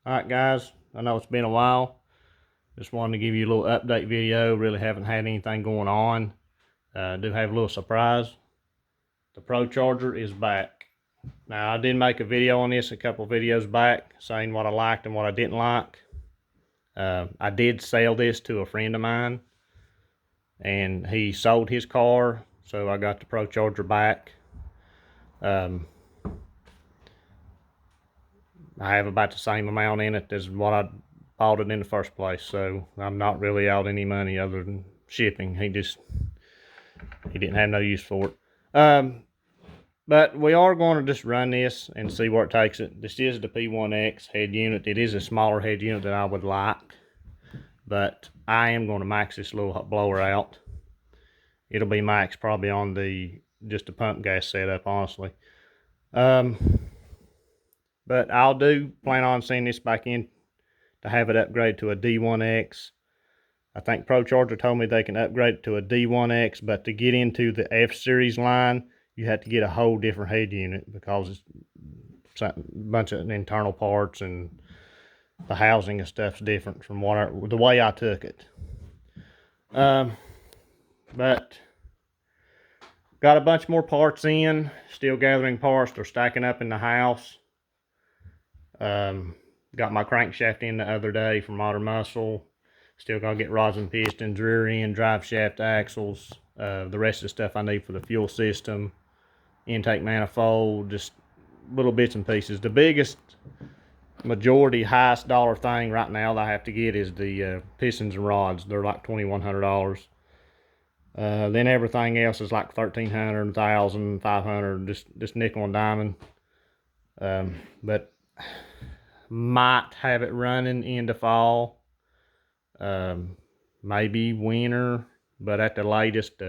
Alright guys, I know it's been a while. Just wanted to give you a little update video. Really haven't had anything going on. I do have a little surprise. The Pro Charger is back. Now I did make a video on this a couple videos back saying what I liked and what I didn't like. I did sell this to a friend of mine and he sold his car, so I got the Pro Charger back. I have about the same amount in it as what I bought it in the first place, so I'm not really out any money other than shipping. He didn't have no use for it. But we are going to just run this and see where it takes it. This is the P1X head unit. It is a smaller head unit than I would like, but I am going to max this little blower out. It'll be max probably on just the pump gas setup, honestly. But I'll plan on sending this back in to have it upgrade to a D1X. I think Pro Charger told me they can upgrade it to a D1X, but to get into the F-Series line, you have to get a whole different head unit because it's a bunch of internal parts and the housing and stuff's different from the way I took it. But got a bunch more parts in, still gathering parts. They're stacking up in the house. Got my crankshaft in the other day from Modern Muscle. Still gotta get rods and pistons, rear end, drive shaft axles, the rest of the stuff I need for the fuel system, intake manifold, just little bits and pieces. The biggest majority highest dollar thing right now that I have to get is the pistons and rods. They're like $2,100. Then everything else is like $1,300, $1,000, $500, just nickel and diamond. But might have it running into fall, maybe winter, but at the latest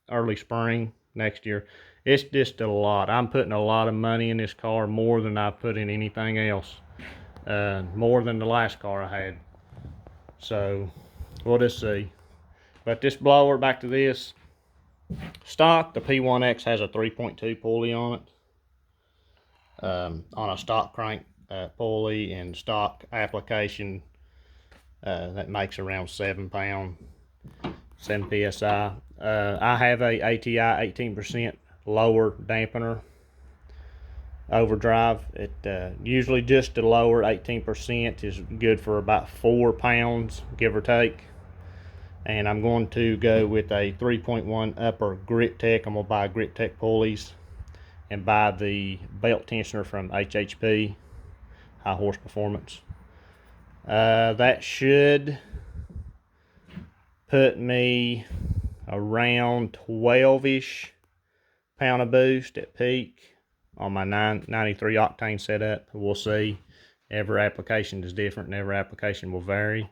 early spring next year. It's just a lot. I'm putting a lot of money in this car, more than I put in anything else, more than the last car I had. So we'll just see. But this blower, back to this stock, the P1X has a 3.2 pulley on it, on a stock crank pulley and stock application. That makes around 7 pound, 7 psi. I have a ATI 18% lower dampener overdrive. It usually just the lower 18% is good for about 4 pounds, give or take. And I'm going to go with a 3.1 upper Grip Tech. I'm gonna buy Grip Tech pulleys and buy the belt tensioner from HHP, High Horse Performance. That should put me around 12-ish pound of boost at peak on my 93 octane setup. We'll see. Every application is different and every application will vary.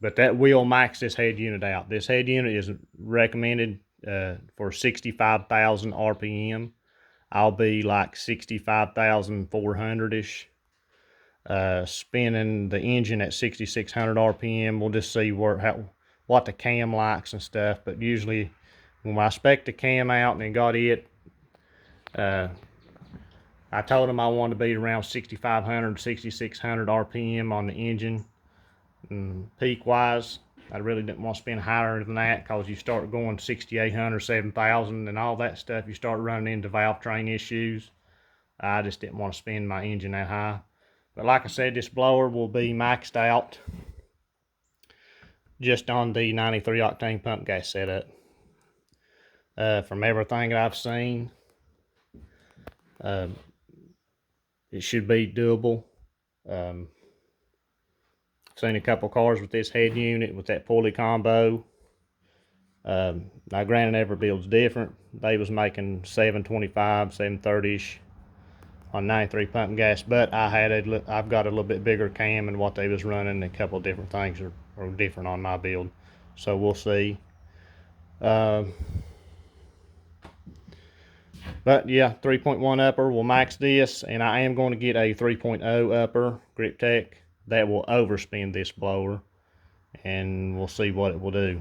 But that will max this head unit out. This head unit is recommended for 65,000 RPM. I'll be like 65,400-ish. Spinning the engine at 6,600 RPM. We'll just see what the cam likes and stuff. But usually when I spec'd the cam out and then got it, I told him I wanted to be around 6,500, 6,600 RPM on the engine. And peak wise, I really didn't want to spin higher than that, because you start going 6,800, 7,000 and all that stuff, you start running into valve train issues. I just didn't want to spin my engine that high. But like I said, this blower will be maxed out just on the 93 octane pump gas setup. From everything that I've seen, it should be doable. Seen a couple cars with this head unit with that pulley combo. Now granted, every build's different. They was making 725, 730-ish on 93 pump gas, but I've got a little bit bigger cam than what they was running. A couple of different things are different on my build, so we'll see. But yeah, 3.1 upper will max this, and I am going to get a 3.0 upper Grip Tech that will overspin this blower, and we'll see what it will do.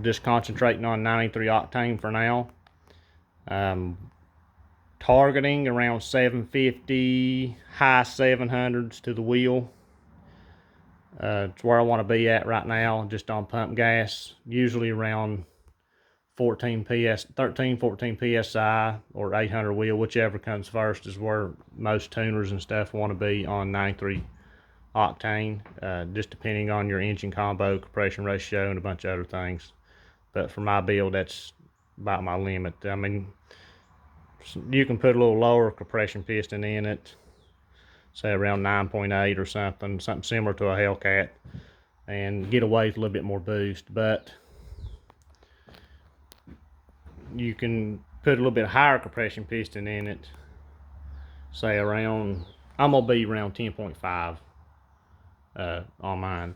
Just concentrating on 93 octane for now. targeting around 750, high 700s to the wheel. It's where I want to be at right now, just on pump gas, usually around 13, 14 PSI or 800 wheel, whichever comes first, is where most tuners and stuff want to be on 93 octane, just depending on your engine combo, compression ratio, and a bunch of other things. But for my build, that's about my limit. I mean, you can put a little lower compression piston in it, say around 9.8 or something similar to a Hellcat, and get away with a little bit more boost. But you can put a little bit higher compression piston in it, say around, I'm gonna be around 10.5 on mine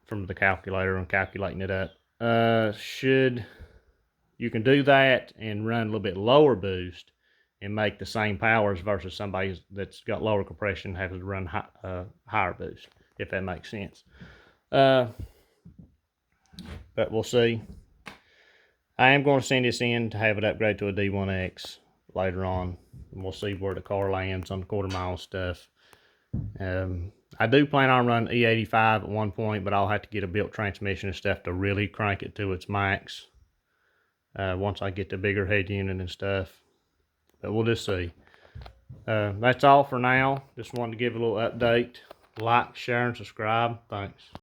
from the calculator and calculating it up. You can do that and run a little bit lower boost and make the same powers versus somebody that's got lower compression having to run higher boost, if that makes sense. But we'll see. I am going to send this in to have it upgrade to a D1X later on. And we'll see where the car lands on the quarter mile stuff. I do plan on running E85 at one point, but I'll have to get a built transmission and stuff to really crank it to its max once I get the bigger head unit and stuff. But we'll just see. That's all for now. Just wanted to give a little update. Like, share, and subscribe. Thanks.